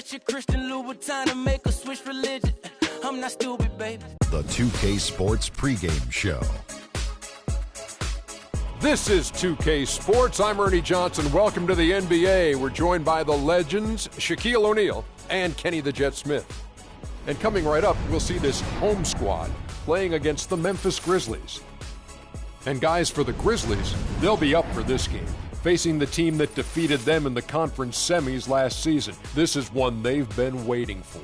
get your Christian Louboutin and make a switch religion. I'm not stupid, baby. The 2K Sports pregame show. This is 2K Sports. I'm Ernie Johnson. Welcome to the NBA. We're joined by the legends, Shaquille O'Neal and Kenny the Jet Smith. And coming right up, we'll see this home squad playing against the Memphis Grizzlies. And guys, for the Grizzlies, they'll be up for this game, facing the team that defeated them in the conference semis last season. This is one they've been waiting for.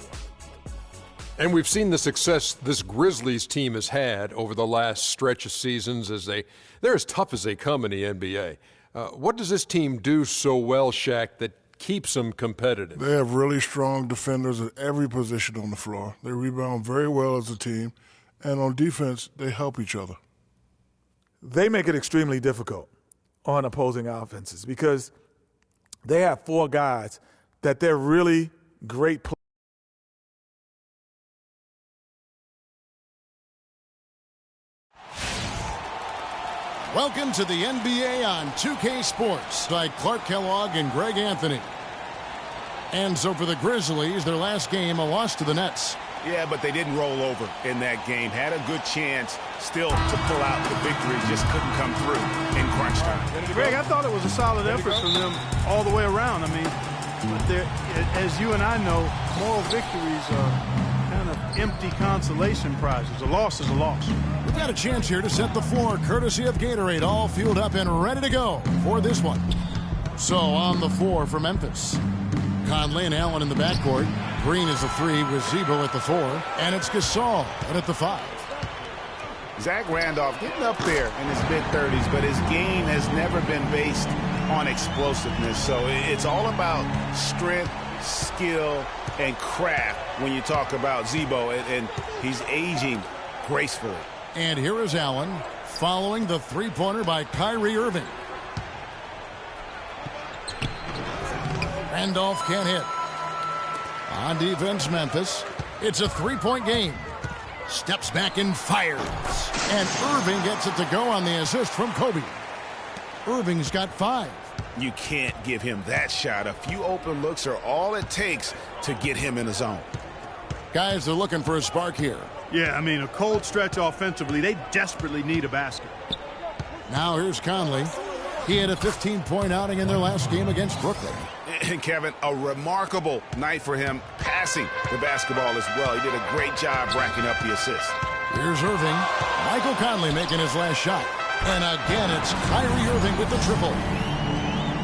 And we've seen the success this Grizzlies team has had over the last stretch of seasons as they're as tough as they come in the NBA. What does this team do so well, Shaq, that keeps them competitive? They have really strong defenders at every position on the floor. They rebound very well as a team, and on defense, they help each other. They make it extremely difficult on opposing offenses because they have four guys that they're really great players. Welcome to the NBA on 2K Sports by Clark Kellogg and Greg Anthony. And so for the Grizzlies, their last game, a loss to the Nets. Yeah, but they didn't roll over in that game. Had a good chance still to pull out the victory. Just couldn't come through in crunch time. Greg, I thought it was a solid effort from them all the way around. I mean, but as you and I know, moral victories are kind of empty consolation prizes. A loss is a loss. We've got a chance here to set the floor, courtesy of Gatorade, all fueled up and ready to go for this one. So on the floor for Memphis, Conley and Allen in the backcourt. Green is the 3 with Zebo at the 4, and it's Gasol at the 5. Zach Randolph getting up there in his mid-30s, but his game has never been based on explosiveness. So it's all about strength, skill, and craft when you talk about Zebo, and he's aging gracefully. And here is Allen following the three-pointer by Kyrie Irving. Randolph can't hit. On defense, Memphis. It's a three-point game. Steps back and fires. And Irving gets it to go on the assist from Kobe. Irving's got 5. You can't give him that shot. A few open looks are all it takes to get him in the zone. Guys, they're looking for a spark here. Yeah, I mean, a cold stretch offensively. They desperately need a basket. Now here's Conley. He had a 15-point outing in their last game against Brooklyn. And Kevin, a remarkable night for him passing the basketball as well. He did a great job racking up the assists. Here's Irving. Michael Conley making his last shot. And again, it's Kyrie Irving with the triple.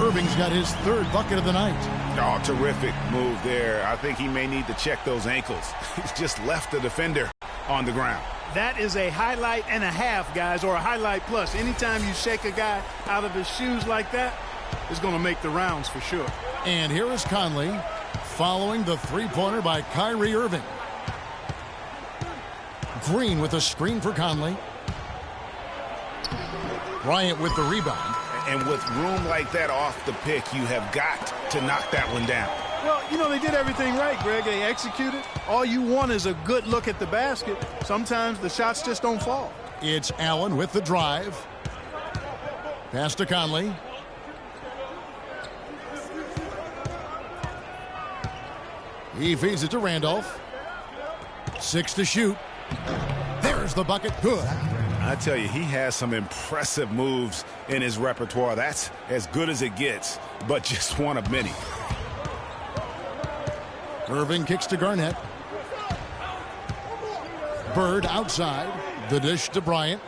Irving's got his 3rd bucket of the night. Oh, terrific move there. I think he may need to check those ankles. He's just left the defender on the ground. That is a highlight and a half, guys, or a highlight plus. Anytime you shake a guy out of his shoes like that, it's going to make the rounds for sure. And here is Conley following the three-pointer by Kyrie Irving. Green with a screen for Conley. Bryant with the rebound. And with room like that off the pick, you have got to knock that one down. Well, you know, they did everything right, Greg. They executed. All you want is a good look at the basket. Sometimes the shots just don't fall. It's Allen with the drive. Pass to Conley. He feeds it to Randolph. 6 to shoot. There's the bucket. Good. I tell you, he has some impressive moves in his repertoire. That's as good as it gets, but just one of many. Irving kicks to Garnett. Bird outside. The dish to Bryant.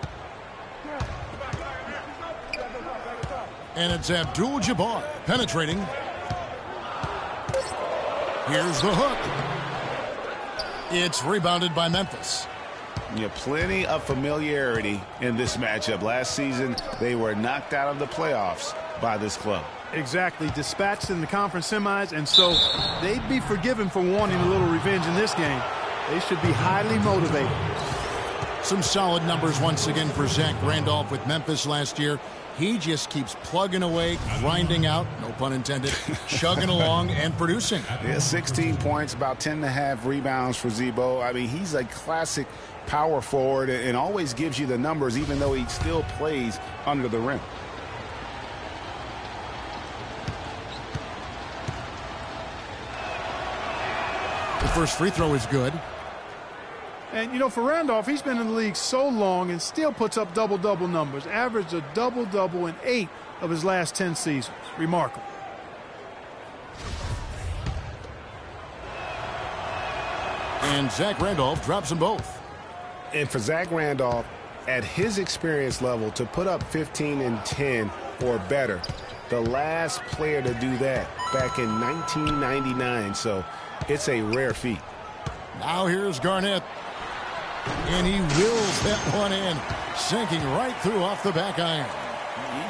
And it's Abdul-Jabbar penetrating. Here's the hook. It's rebounded by Memphis. Yeah, plenty of familiarity in this matchup. Last season, they were knocked out of the playoffs by this club. Exactly. Dispatched in the conference semis, and so they'd be forgiven for wanting a little revenge in this game. They should be highly motivated. Some solid numbers once again for Zach Randolph with Memphis last year. He just keeps plugging away, grinding out, no pun intended, chugging along and producing. Yeah, 16 points, about 10.5 rebounds for Zebo. I mean, he's a classic power forward and always gives you the numbers, even though he still plays under the rim. The first free throw is good. And, you know, for Randolph, he's been in the league so long and still puts up double-double numbers. Averaged a double-double in 8 of his last 10 seasons. Remarkable. And Zach Randolph drops them both. And for Zach Randolph, at his experience level, to put up 15 and 10 or better, the last player to do that back in 1999. So it's a rare feat. Now here's Garnett. And he wills that one in, sinking right through off the back iron.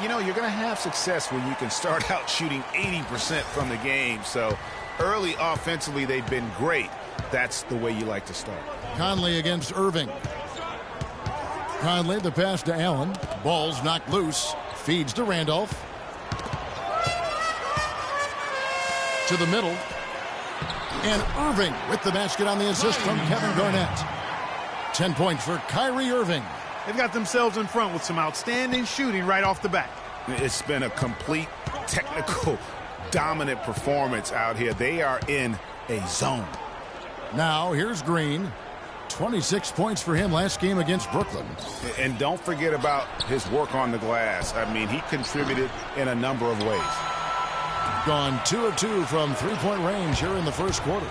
You know, you're going to have success when you can start out shooting 80% from the game. So early offensively, they've been great. That's the way you like to start. Conley against Irving. Conley, the pass to Allen. Ball's knocked loose. Feeds to Randolph. To the middle. And Irving with the basket on the assist from Kevin Garnett. 10 points for Kyrie Irving. They've got themselves in front with some outstanding shooting right off the bat. It's been a complete technical dominant performance out here. They are in a zone. Now here's Green. 26 points for him last game against Brooklyn. And don't forget about his work on the glass. I mean, he contributed in a number of ways. Gone 2 of 2 from three-point range here in the first quarter.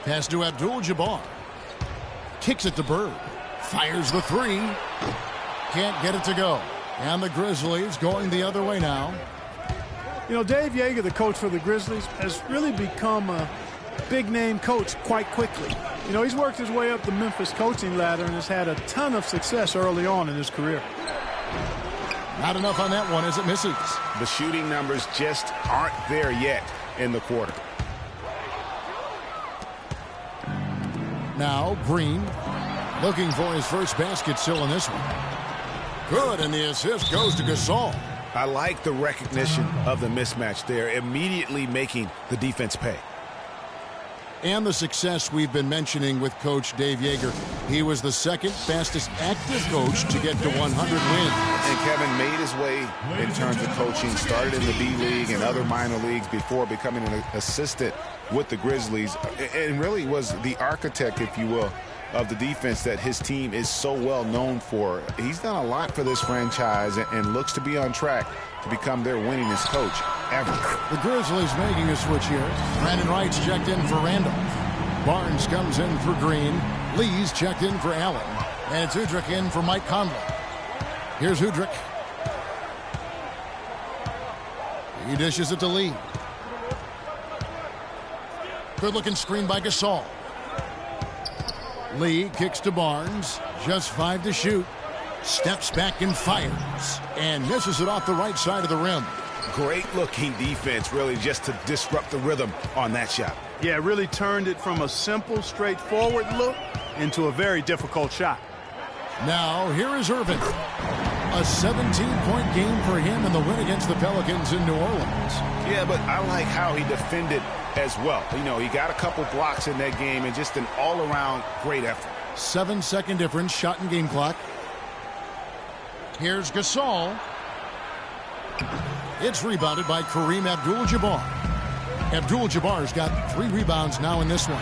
Pass to Abdul-Jabbar. Kicks it to Bird. Fires the three. Can't get it to go. And the Grizzlies going the other way now. You know, Dave Yeager, the coach for the Grizzlies, has really become a big-name coach quite quickly. You know, he's worked his way up the Memphis coaching ladder and has had a ton of success early on in his career. Not enough on that one as it misses. The shooting numbers just aren't there yet in the quarter. Now Green looking for his first basket still in this one. Good, and the assist goes to Gasol. I like the recognition of the mismatch there, immediately making the defense pay. And the success we've been mentioning with Coach Dave Yeager. He was the second fastest active coach to get to 100 wins. And Kevin made his way in terms of coaching, started in the B-League and other minor leagues before becoming an assistant with the Grizzlies, and really was the architect, if you will, of the defense that his team is so well known for. He's done a lot for this franchise and looks to be on track to become their winningest coach ever. The Grizzlies making a switch here. Brandon Wright's checked in for Randolph. Barnes comes in for Green. Lee's checked in for Allen. And it's Udrich in for Mike Conley. Here's Udrich. He dishes it to Lee. Good looking screen by Gasol. Lee kicks to Barnes. Just 5 to shoot. Steps back and fires. And misses it off the right side of the rim. Great looking defense, really, just to disrupt the rhythm on that shot. Yeah, really turned it from a simple, straightforward look into a very difficult shot. Now, here is Irving. A 17-point game for him in the win against the Pelicans in New Orleans. Yeah, but I like how he defended as well. You know, he got a couple blocks in that game and just an all-around great effort. 7-second difference, shot and game clock. Here's Gasol. It's rebounded by Kareem Abdul-Jabbar. Abdul-Jabbar's got 3 rebounds now in this one.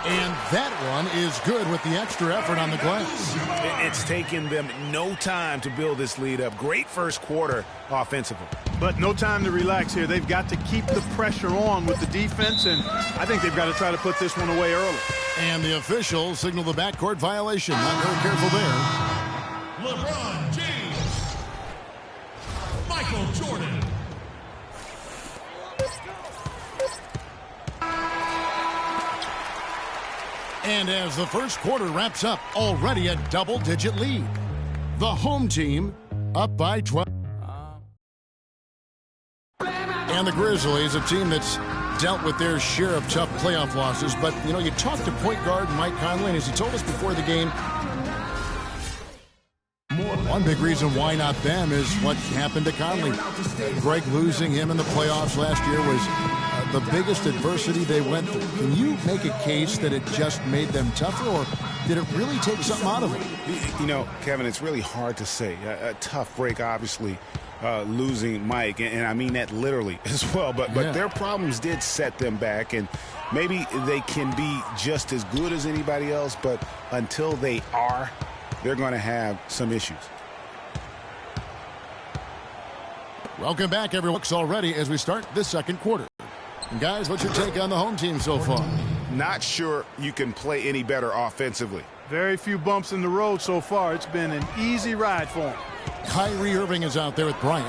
And that one is good with the extra effort on the glass. It's taken them no time to build this lead up. Great first quarter offensively. But no time to relax here. They've got to keep the pressure on with the defense, and I think they've got to try to put this one away early. And the officials signal the backcourt violation. Not very careful there. LeBron James. Michael Jordan. And as the first quarter wraps up, already a double-digit lead. The home team up by 12. And the Grizzlies, a team that's dealt with their share of tough playoff losses. But, you know, you talked to point guard Mike Conley, and as he told us before the game, one big reason why not them is what happened to Conley. Greg losing him in the playoffs last year was the biggest adversity they went through. Can you make a case that it just made them tougher, or did it really take something out of it? You know, Kevin, it's really hard to say. A tough break, obviously, losing Mike, and I mean that literally as well. But their problems did set them back, and maybe they can be just as good as anybody else, but until they are, they're going to have some issues. Welcome back, everyone. Already as we start this second quarter. And guys, what's your take on the home team so far? Not sure you can play any better offensively. Very few bumps in the road so far. It's been an easy ride for him. Kyrie Irving is out there with Bryant.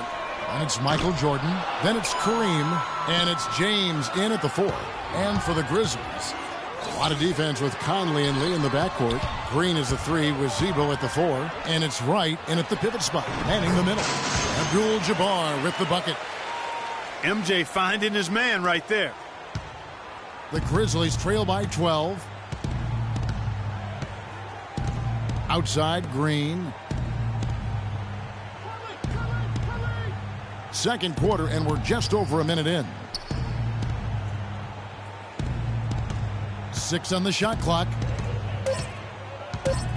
And it's Michael Jordan. Then it's Kareem. And it's James in at the 4. And for the Grizzlies, a lot of defense with Conley and Lee in the backcourt. Green is the 3 with Zebo at the 4. And it's Wright in at the pivot spot, manning the middle. Abdul-Jabbar with the bucket. MJ finding his man right there. The Grizzlies trail by 12. Outside, Green. Second quarter, and we're just over a minute in. 6 on the shot clock.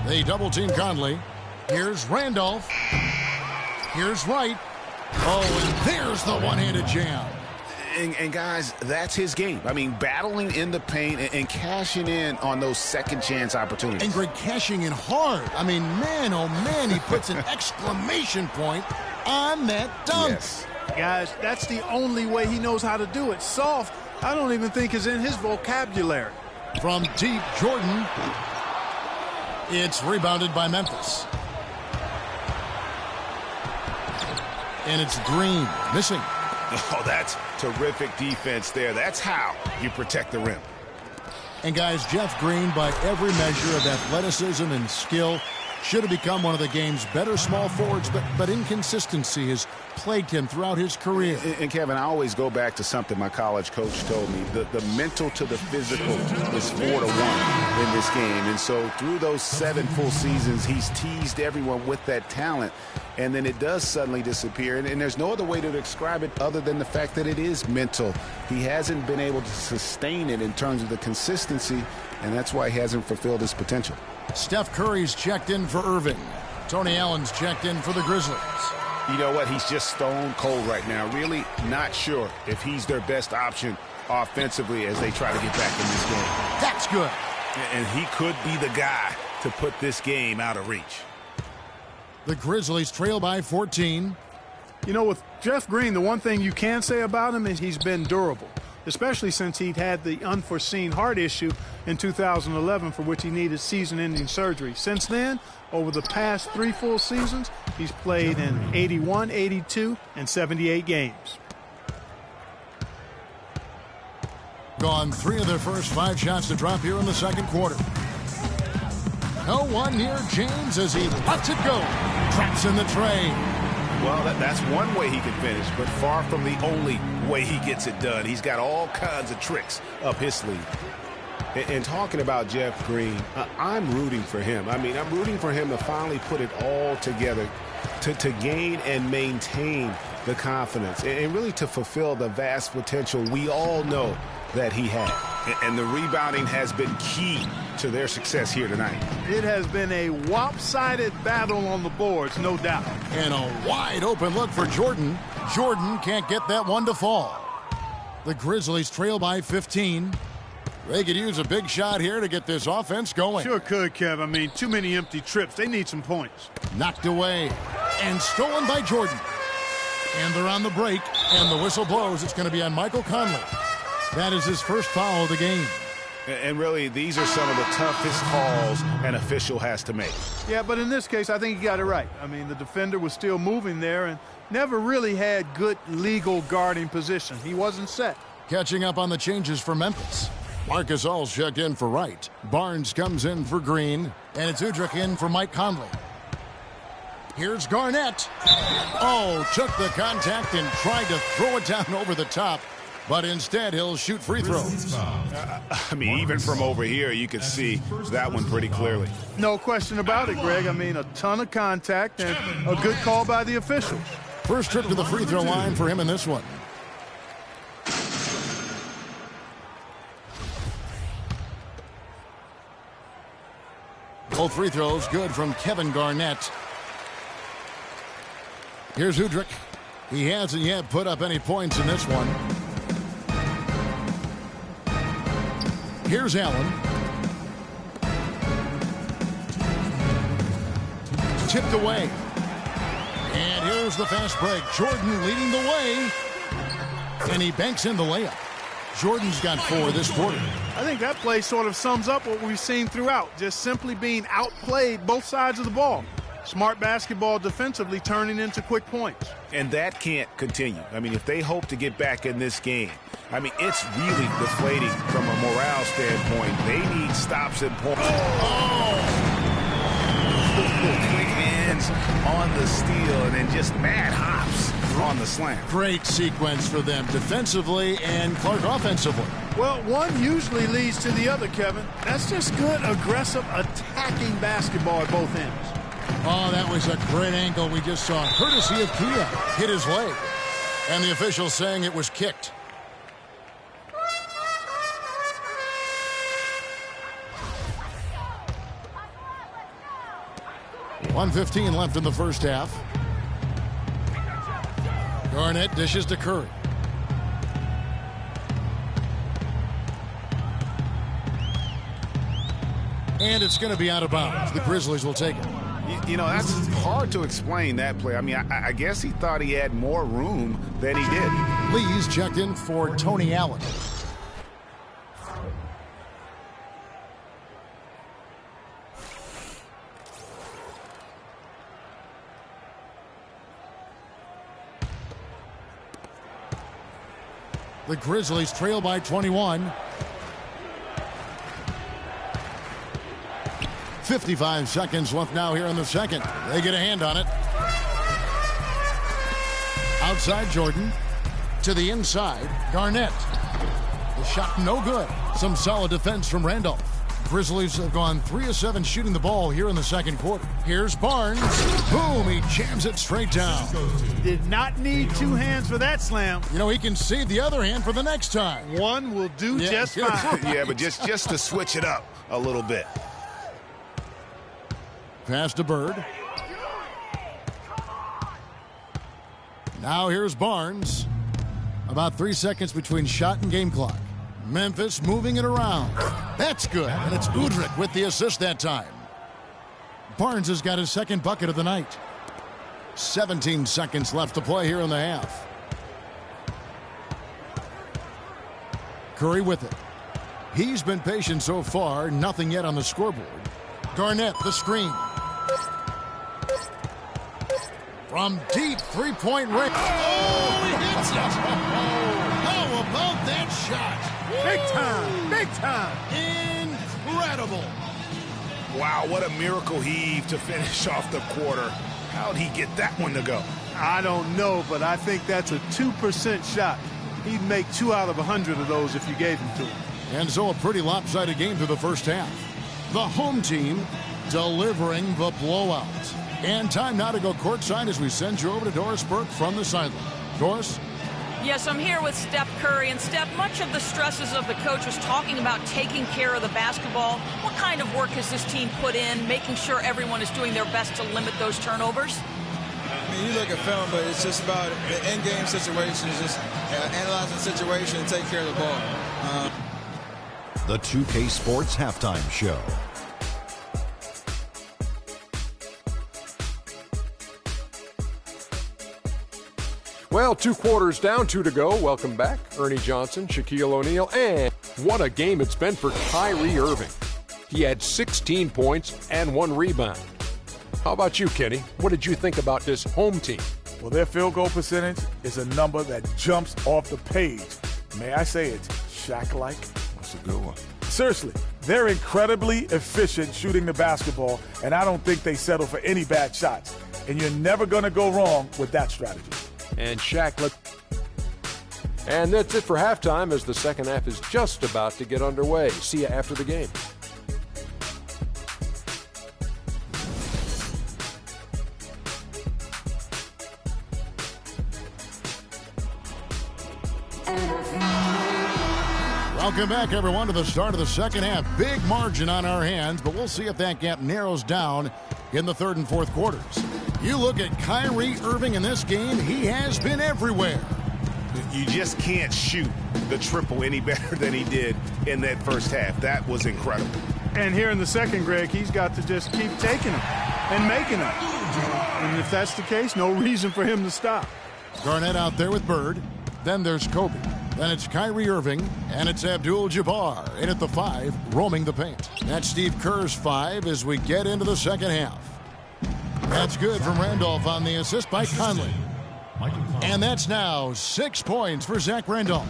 They double-team Conley. Here's Randolph. Here's Wright. Oh, and there's the one-handed jam. And guys, that's his game. I mean, battling in the paint and cashing in on those second-chance opportunities. And Greg, cashing in hard. I mean, man, oh, man, he puts an exclamation point on that dunk. Yes. Guys, that's the only way he knows how to do it. Soft, I don't even think is in his vocabulary. From deep, Jordan. It's rebounded by Memphis. And it's Green, missing. Oh, that's terrific defense there. That's how you protect the rim. And guys, Jeff Green, by every measure of athleticism and skill, should have become one of the game's better small forwards, but inconsistency has plagued him throughout his career. And Kevin, I always go back to something my college coach told me. The mental to the physical is 4-1 in this game. And so through those 7 full seasons, he's teased everyone with that talent. And then it does suddenly disappear. And there's no other way to describe it other than the fact that it is mental. He hasn't been able to sustain it in terms of the consistency, and that's why he hasn't fulfilled his potential. Steph Curry's checked in for Irving. Tony Allen's checked in for the Grizzlies. You know what? He's just stone cold right now. Really not sure if he's their best option offensively as they try to get back in this game. That's good. And he could be the guy to put this game out of reach. The Grizzlies trail by 14. You know, with Jeff Green, the one thing you can say about him is he's been durable, especially since he'd had the unforeseen heart issue in 2011 for which he needed season-ending surgery. Since then, over the past 3 full seasons, he's played in 81, 82, and 78 games. Gone 3 of their first 5 shots to drop here in the second quarter. No one near James as he lets it go. Traps in the tray. Well, that's one way he can finish, but far from the only way he gets it done. He's got all kinds of tricks up his sleeve. And talking about Jeff Green, I'm rooting for him. I mean, I'm rooting for him to finally put it all together to gain and maintain the confidence and really to fulfill the vast potential we all know that he had. And the rebounding has been key to their success here tonight. It has been a lopsided battle on the boards, no doubt. And a wide open look for Jordan. Jordan can't get that one to fall. The Grizzlies trail by 15. They could use a big shot here to get this offense going. Sure could, Kev. I mean, too many empty trips. They need some points. Knocked away and stolen by Jordan. And they're on the break, and the whistle blows. It's going to be on Michael Conley. That is his first foul of the game. And really, these are some of the toughest calls an official has to make. Yeah, but in this case, I think he got it right. I mean, the defender was still moving there and never really had good legal guarding position. He wasn't set. Catching up on the changes for Memphis. Marcus All's checked in for Wright. Barnes comes in for Green. And it's Udrich in for Mike Conley. Here's Garnett. Oh, took the contact and tried to throw it down over the top. But instead, he'll shoot free throws. I mean, even from over here, you can see that one pretty clearly. No question about it, Greg. I mean, a ton of contact and a good call by the officials. First trip to the free throw line for him in this one. Both free throws good from Kevin Garnett. Here's Udrich. He hasn't yet put up any points in this one. Here's Allen. Tipped away. And here's the fast break. Jordan leading the way. And he banks in the layup. Jordan's got 4 this quarter. I think that play sort of sums up what we've seen throughout. Just simply being outplayed both sides of the ball. Smart basketball defensively turning into quick points. And that can't continue. I mean, if they hope to get back in this game, I mean, it's really deflating from a morale standpoint. They need stops and points. Quick hands on the steal and then just mad hops on the slam. Great sequence for them defensively and Clark offensively. Well, one usually leads to the other, Kevin. That's just good, aggressive, attacking basketball at both ends. Oh, that was a great angle we just saw. Courtesy of Kia. Hit his leg. And the official saying it was kicked. .115 left in the first half. Garnett dishes to Curry. And it's going to be out of bounds. The Grizzlies will take it. You know, that's hard to explain that play. I mean, I guess he thought he had more room than he did. Lee's checked in for Tony Allen. The Grizzlies trail by 21. 55 seconds left now here in the second. They get a hand on it. Outside Jordan. To the inside, Garnett. The shot no good. Some solid defense from Randolph. Grizzlies have gone 3 of 7 shooting the ball here in the second quarter. Here's Barnes. Boom, he jams it straight down. Did not need 2 hands for that slam. You know, he can save the other hand for the next time. One will do just fine. Yeah, but just to switch it up a little bit. Pass to Bird. Now here's Barnes. About 3 seconds between shot and game clock. Memphis moving it around. That's good. And it's Udrih with the assist that time. Barnes has got his second bucket of the night. 17 seconds left to play here in the half. Curry with it. He's been patient so far. Nothing yet on the scoreboard. Garnett, the screen. From deep three-point range. Oh, he hits it. How about that shot? Big time, big time. Incredible. Wow, what a miracle heave to finish off the quarter. How'd he get that one to go? I don't know, but I think that's a 2% shot. He'd make 2 out of 100 of those if you gave them to him. And so a pretty lopsided game through the first half. The home team delivering the blowout. And time now to go courtside as we send you over to Doris Burke from the sideline. Doris? Yes, I'm here with Steph Curry. And Steph, much of the stresses of the coach was talking about taking care of the basketball. What kind of work has this team put in, making sure everyone is doing their best to limit those turnovers? I mean, you look at film, but it's just about the in-game situations, just analyzing the situation and take care of the ball. The 2K Sports Halftime Show. Well, 2 quarters down, 2 to go. Welcome back. Ernie Johnson, Shaquille O'Neal, and what a game it's been for Kyrie Irving. He had 16 points and 1 rebound. How about you, Kenny? What did you think about this home team? Well, their field goal percentage is a number that jumps off the page. May I say it, Shaq-like? That's a good one. Seriously, they're incredibly efficient shooting the basketball, and I don't think they settle for any bad shots. And you're never going to go wrong with that strategy. And Shaq And that's it for halftime as the second half is just about to get underway. See you after the game. Welcome back, everyone, to the start of the second half. Big margin on our hands, but we'll see if that gap narrows down in the third and fourth quarters. You look at Kyrie Irving in this game, he has been everywhere. You just can't shoot the triple any better than he did in that first half. That was incredible. And here in the second, Greg, he's got to just keep taking them and making them. And if that's the case, no reason for him to stop. Garnett out there with Bird. Then there's Kobe. Then it's Kyrie Irving, and it's Abdul-Jabbar in at the 5, roaming the paint. That's Steve Kerr's 5 as we get into the second half. That's good from Randolph on the assist by Conley. And that's now 6 points for Zach Randolph.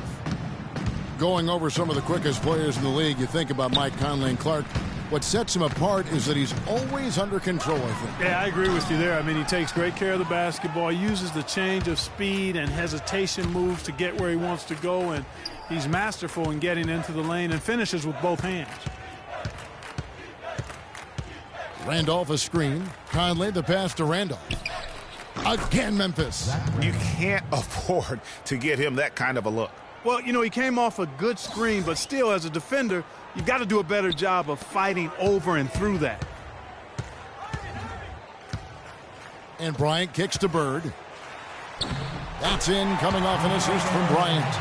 Going over some of the quickest players in the league, you think about Mike Conley and Clark. What sets him apart is that he's always under control, I think. Yeah, I agree with you there. I mean, he takes great care of the basketball, uses the change of speed and hesitation moves to get where he wants to go, and he's masterful in getting into the lane and finishes with both hands. Randolph a screen. Conley the pass to Randolph. Again, Memphis. You can't afford to get him that kind of a look. Well, you know, he came off a good screen, but still, as a defender, you've got to do a better job of fighting over and through that. And Bryant kicks to Bird. That's in, coming off an assist from Bryant.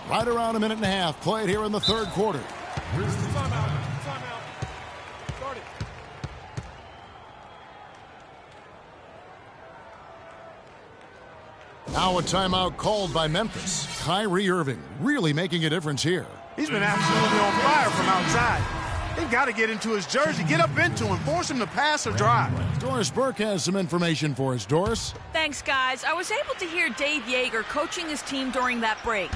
Right around a minute and a half played here in the third quarter. Here's the timeout. Start it. Now a timeout called by Memphis. Kyrie Irving really making a difference here. He's been absolutely on fire from outside. They've got to get into his jersey, get up into him, force him to pass or drive. Doris Burke has some information for us. Doris? Thanks, guys. I was able to hear Dave Yeager coaching his team during that break.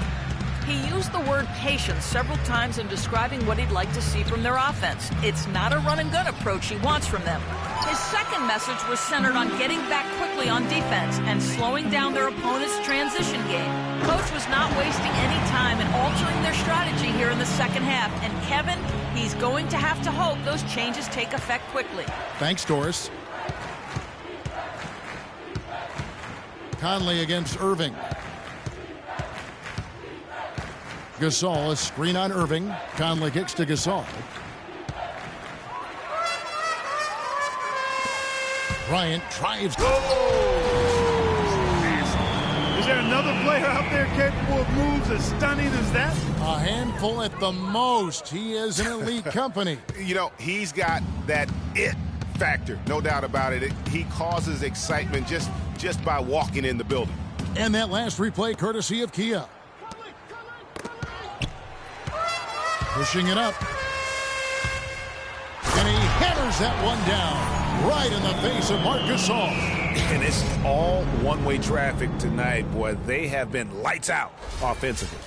He used the word patience several times in describing what he'd like to see from their offense. It's not a run-and-gun approach he wants from them. His second message was centered on getting back quickly on defense and slowing down their opponent's transition game. Coach was not wasting any time in altering their strategy here in the second half. And Kevin, he's going to have to hope those changes take effect quickly. Thanks, Doris. Conley against Irving. Gasol, a screen on Irving. Conley kicks to Gasol. Bryant drives. Is there another player out there capable of moves as stunning as that? A handful at the most. He is an elite company. You know, he's got that it factor, no doubt about it. He causes excitement just by walking in the building. And that last replay courtesy of Kia. Pushing it up. And he hammers that one down right in the face of Marc Gasol. And it's all one-way traffic tonight, boy. They have been lights out offensively.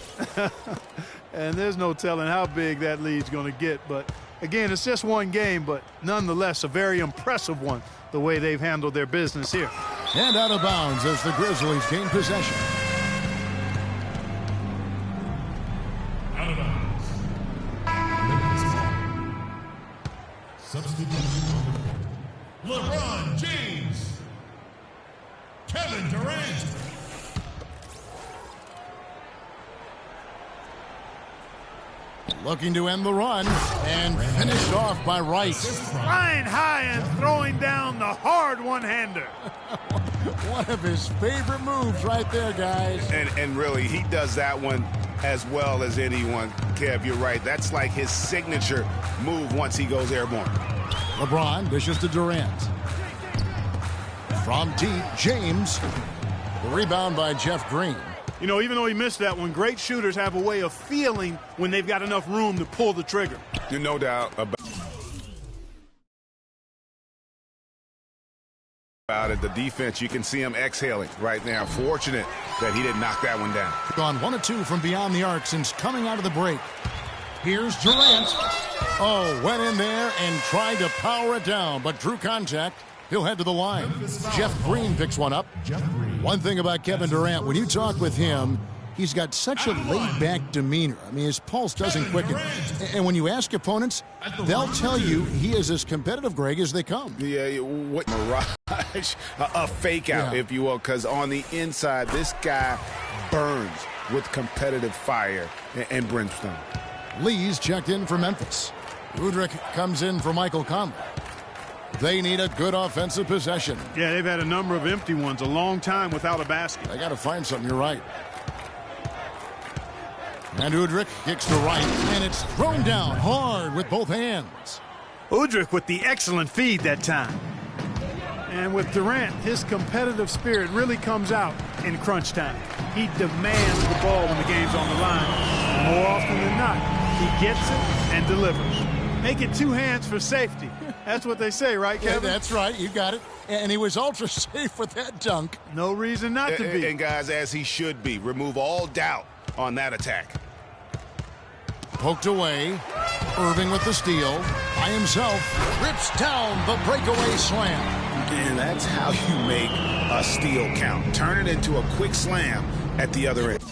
And there's no telling how big that lead's going to get. But, again, it's just one game, but nonetheless a very impressive one, the way they've handled their business here. And out of bounds as the Grizzlies gain possession. Out of bounds. Substitution on the court. LeBron James. Kevin Durant. Looking to end the run and finished off by Wright. Flying high and throwing down the hard one-hander. One of his favorite moves right there, guys. And really, he does that one as well as anyone. Kev, you're right. That's like his signature move once he goes airborne. LeBron dishes to Durant. From deep, James. The rebound by Jeff Green. You know, even though he missed that one, great shooters have a way of feeling when they've got enough room to pull the trigger. No doubt about it. The defense, you can see him exhaling right now. Fortunate that he didn't knock that one down. Gone 1 of 2 from beyond the arc since coming out of the break. Here's Durant. Oh, went in there and tried to power it down, but drew contact. He'll head to the line. Jeff Green picks one up. One thing about Kevin Durant, when you talk with him, he's got such a laid-back demeanor. I mean, his pulse doesn't quicken. And when you ask opponents, they'll tell you he is as competitive, Greg, as they come. Yeah, what mirage, a fake out, if you will, because on the inside, this guy burns with competitive fire and brimstone. Lee's checked in for Memphis. Udrich comes in for Michael Conley. They need a good offensive possession. Yeah, they've had a number of empty ones, a long time without a basket. They got to find something, you're right. And Udrih kicks to right, and it's thrown down hard with both hands. Udrih with the excellent feed that time. And with Durant, his competitive spirit really comes out in crunch time. He demands the ball when the game's on the line. And more often than not, he gets it and delivers. Make it two hands for safety. That's what they say, right, Kevin? Yeah, that's right. You got it. And he was ultra safe with that dunk. No reason not to be. And guys, as he should be. Remove all doubt on that attack. Poked away. Irving with the steal. By himself. Rips down the breakaway slam. And that's how you make a steal count. Turn it into a quick slam at the other end.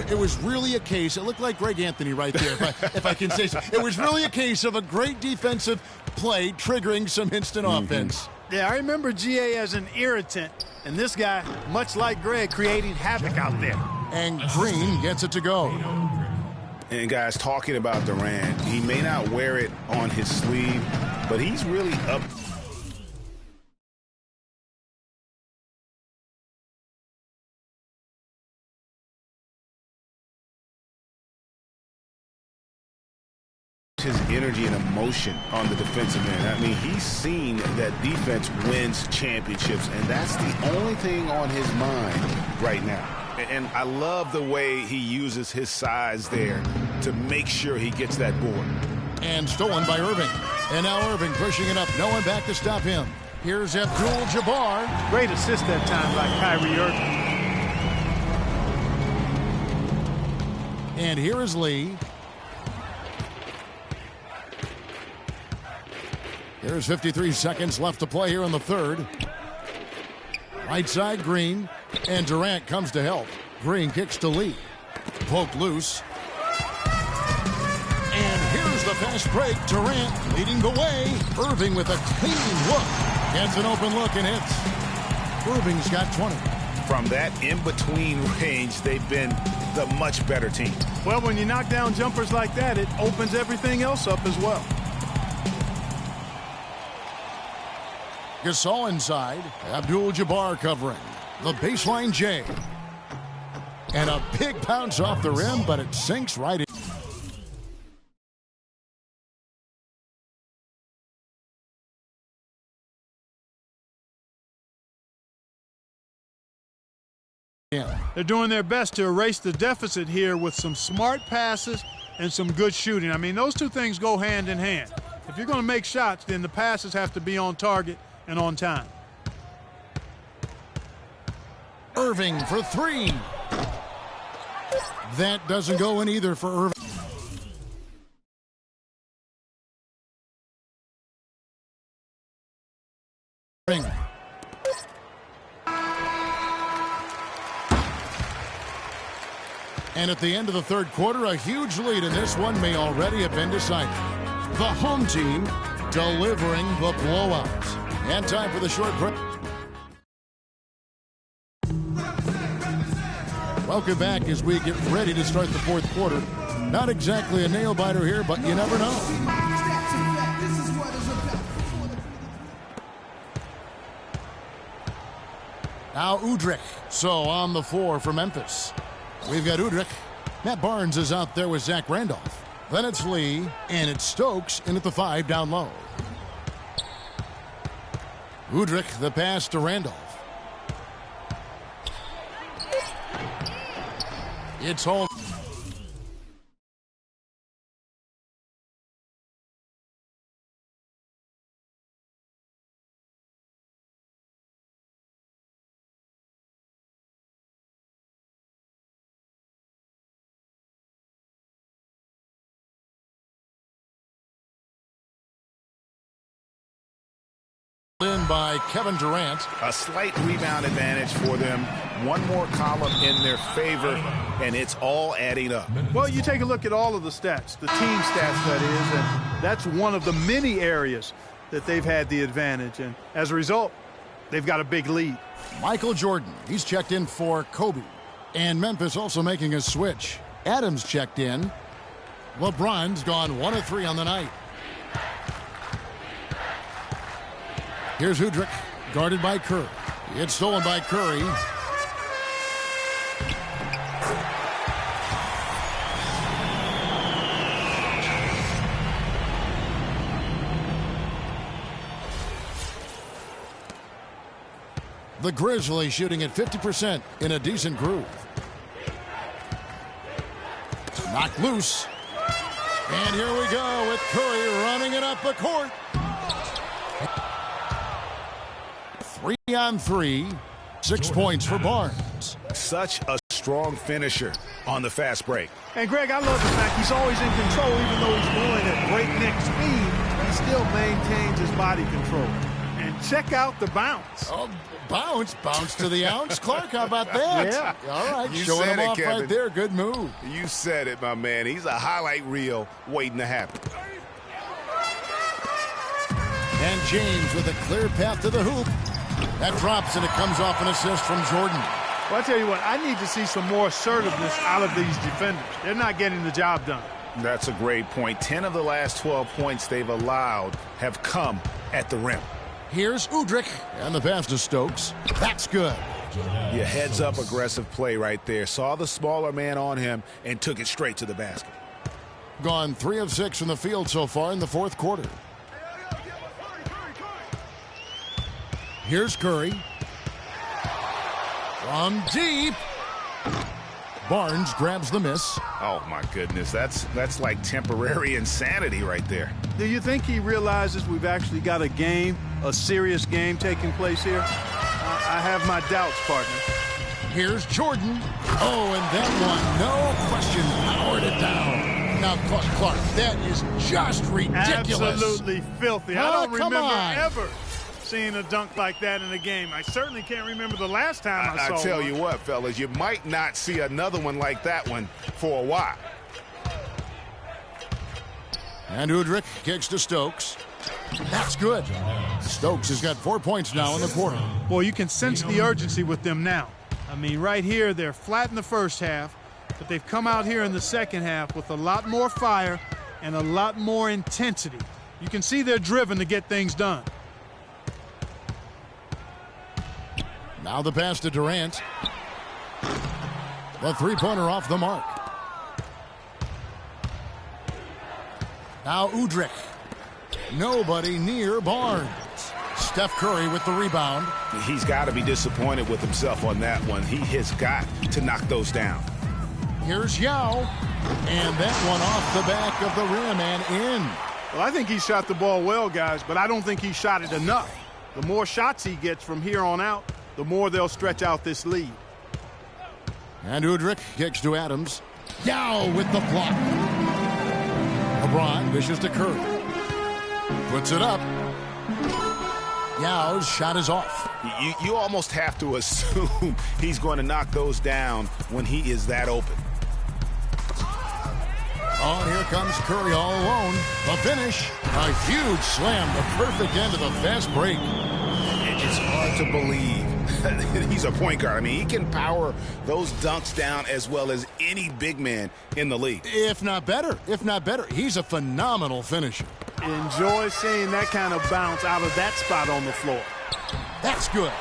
It was really a case, it looked like Greg Anthony right there, if I can say so. It was really a case of a great defensive play triggering some instant offense. Yeah, I remember GA as an irritant, and this guy, much like Greg, creating havoc out there. And Green gets it to go. And guys, talking about Durant, he may not wear it on his sleeve, but he's really up. His energy and emotion on the defensive end. I mean, he's seen that defense wins championships, and that's the only thing on his mind right now. And I love the way he uses his size there to make sure he gets that board. And stolen by Irving. And now Irving pushing it up. No one back to stop him. Here's Abdul-Jabbar. Great assist that time by Kyrie Irving. And here is Lee. There's 53 seconds left to play here in the third. Right side, Green. And Durant comes to help. Green kicks to Lee. Poked loose. And here's the fast break. Durant leading the way. Irving with a clean look. Gets an open look and hits. Irving's got 20. From that in-between range, they've been the much better team. Well, when you knock down jumpers like that, it opens everything else up as well. Gasol inside. Abdul-Jabbar covering. The baseline J. And a big bounce off the rim, but it sinks right in. They're doing their best to erase the deficit here with some smart passes and some good shooting. I mean, those two things go hand in hand. If you're going to make shots, then the passes have to be on target and on time. Irving for three. That doesn't go in either for Irving. And at the end of the third quarter, a huge lead in this one may already have been decided. The home team delivering the blowout. And time for the short break. Welcome back as we get ready to start the fourth quarter. Not exactly a nail-biter here, but you never know. Now Udrih. So on the floor for Memphis. We've got Udrih. Matt Barnes is out there with Zach Randolph. Then it's Lee, and it's Stokes in at the 5 down low. Udrih, the pass to Randolph. It's home. by Kevin Durant. A slight rebound advantage for them. One more column in their favor, and it's all adding up. Well, you take a look at all of the stats, the team stats, that is, and that's one of the many areas that they've had the advantage. And as a result, they've got a big lead. Michael Jordan, he's checked in for Kobe. And Memphis also making a switch. Adams checked in. LeBron's gone 1 of 3 on the night. Here's Udrich, guarded by Curry. It's stolen by Curry. The Grizzlies shooting at 50% in a decent groove. Knocked loose. And here we go with Curry running it up the court. 3 on 3. 6 points for Barnes. Such a strong finisher on the fast break. And, Greg, I love the fact he's always in control. Even though he's going at breakneck speed, he still maintains his body control. And check out the bounce. Oh, bounce to the ounce. Clark, how about that? Yeah. All right, You showing said him it, off Kevin. right there. Good move. You said it, my man. He's a highlight reel waiting to happen. And James with a clear path to the hoop. That drops, and it comes off an assist from Jordan. Well, I tell you what, I need to see some more assertiveness out of these defenders. They're not getting the job done. That's a great point. 10 of the last 12 points they've allowed have come at the rim. Here's Udrich, and the pass to Stokes. That's good. Your heads-up aggressive play right there. Saw the smaller man on him and took it straight to the basket. Gone 3 of 6 from the field so far in the fourth quarter. Here's Curry. From deep. Barnes grabs the miss. Oh, my goodness. That's like temporary insanity right there. Do you think he realizes we've actually got a game, a serious game taking place here? I have my doubts, partner. Here's Jordan. Oh, and that one, no question, powered it down. Now, Clark, that is just ridiculous. Absolutely filthy. I Oh, don't come remember on. ever seeing a dunk like that in a game. I certainly can't remember the last time I saw I tell one. you what, fellas, you might not see another one like that one for a while. And Udrich kicks to Stokes. That's good. Stokes has got 4 points now in the quarter. Boy, you can sense the urgency with them now. I mean, right here, they're flat in the first half, but they've come out here in the second half with a lot more fire and a lot more intensity. You can see they're driven to get things done. Now the pass to Durant. The three-pointer off the mark. Now Udrich. Nobody near Barnes. Steph Curry with the rebound. He's got to be disappointed with himself on that one. He has got to knock those down. Here's Yao. And that one off the back of the rim and in. Well, I think he shot the ball well, guys, but I don't think he shot it enough. The more shots he gets from here on out, the more they'll stretch out this lead. And Udrich kicks to Adams. Yao with the block. LeBron dishes to Curry. Puts it up. Yao's shot is off. You almost have to assume he's going to knock those down when he is that open. Oh, and here comes Curry all alone. The finish. A huge slam. The perfect end of the fast break. It's hard to believe he's a point guard. I mean, he can power those dunks down as well as any big man in the league. If not better. If not better. He's a phenomenal finisher. Enjoy seeing that kind of bounce out of that spot on the floor. That's good.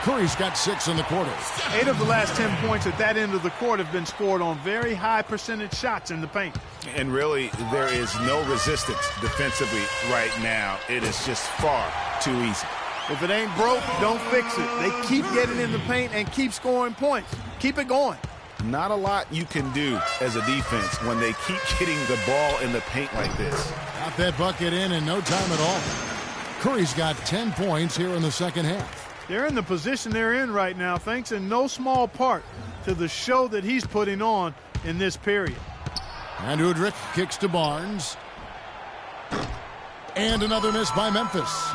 Curry's got 6 in the quarter. 8 of the last 10 points at that end of the court have been scored on very high percentage shots in the paint. And really, there is no resistance defensively right now. It is just far too easy. If it ain't broke, don't fix it. They keep getting in the paint and keep scoring points. Keep it going. Not a lot you can do as a defense when they keep getting the ball in the paint like this. Got that bucket in no time at all. Curry's got 10 points here in the second half. They're in the position they're in right now, thanks in no small part to the show that he's putting on in this period. And Udrich kicks to Barnes. And another miss by Memphis.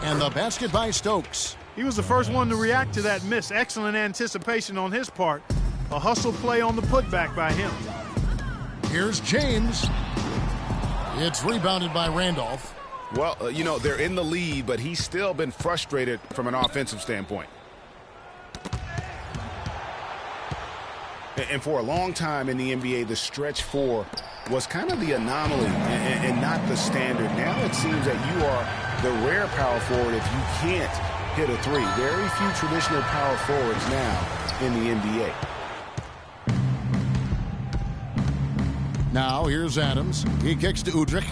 And the basket by Stokes. He was the first one to react to that miss. Excellent anticipation on his part. A hustle play on the putback by him. Here's James. It's rebounded by Randolph. Well, you know, they're in the lead, but he's still been frustrated from an offensive standpoint. And for a long time in the NBA, the stretch four was kind of the anomaly and not the standard. Now it seems that you are the rare power forward if you can't hit a three. Very few traditional power forwards now in the NBA. Now here's Adams. He kicks to Udrich.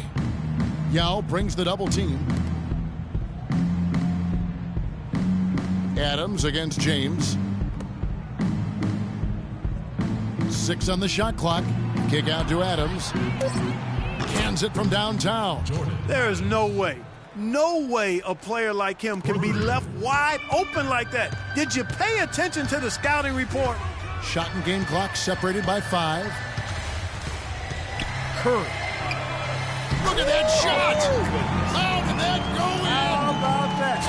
Yao brings the double team. Adams against James. 6 on the shot clock. Kick out to Adams. Cans it from downtown. There is no way a player like him can be left wide open like that. Did you pay attention to the scouting report? Shot and game clock separated by 5. Curry. Look at that shot! How did that go in? How about that?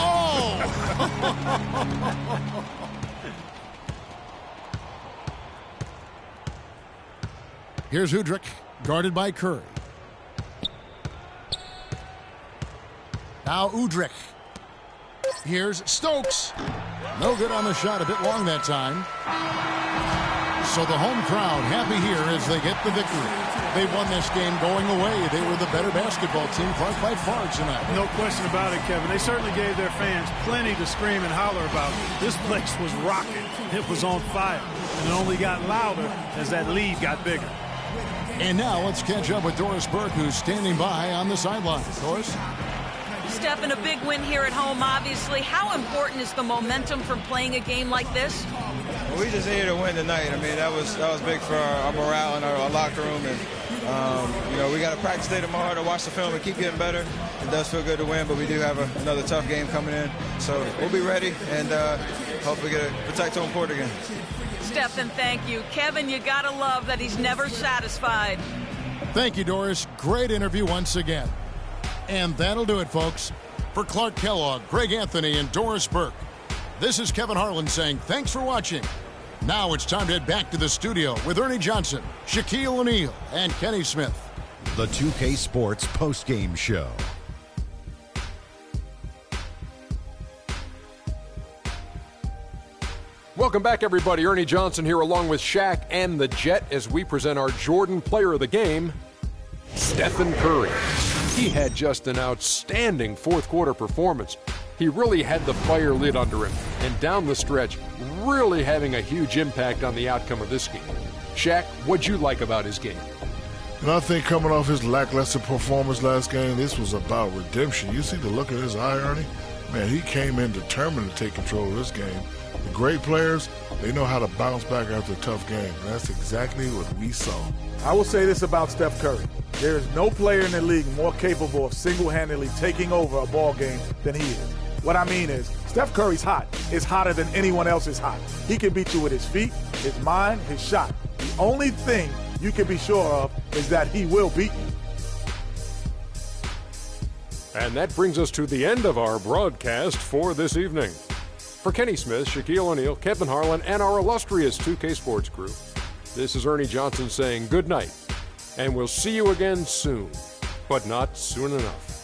Oh! Here's Udrich, guarded by Curry. Now Udrich. Here's Stokes. No good on the shot, a bit long that time. So the home crowd happy here as they get the victory. They won this game going away. They were the better basketball team by far tonight. No question about it, Kevin. They certainly gave their fans plenty to scream and holler about. This place was rocking. It was on fire. And it only got louder as that lead got bigger. And now let's catch up with Doris Burke, who's standing by on the sideline. Doris? Steph, in a big win here at home, obviously. How important is the momentum from playing a game like this? Well, we just here to win tonight. I mean, that was big for our morale in our locker room. And, you know, we got to practice today tomorrow to watch the film and keep getting better. It does feel good to win, but we do have another tough game coming in. So we'll be ready and hope we get to protect home court again. Stephen, thank you. Kevin, you got to love that he's never satisfied. Thank you, Doris. Great interview once again. And that'll do it, folks. For Clark Kellogg, Greg Anthony, and Doris Burke, this is Kevin Harlan saying thanks for watching. Now it's time to head back to the studio with Ernie Johnson, Shaquille O'Neal, and Kenny Smith. The 2K Sports postgame show. Welcome back, everybody. Ernie Johnson here along with Shaq and the Jet as we present our Jordan Player of the Game, Stephen Curry. He had just an outstanding fourth quarter performance. He really had the fire lit under him, and down the stretch, really having a huge impact on the outcome of this game. Shaq, what'd you like about his game? And I think coming off his lackluster performance last game, this was about redemption. You see the look in his eye, Ernie? Man, he came in determined to take control of this game. The great players, they know how to bounce back after a tough game. And that's exactly what we saw. I will say this about Steph Curry. There is no player in the league more capable of single-handedly taking over a ball game than he is. What I mean is, Steph Curry's hot. Is hotter than anyone else is hot. He can beat you with his feet, his mind, his shot. The only thing you can be sure of is that he will beat you. And that brings us to the end of our broadcast for this evening. For Kenny Smith, Shaquille O'Neal, Kevin Harlan, and our illustrious 2K Sports crew, this is Ernie Johnson saying good night, and we'll see you again soon, but not soon enough.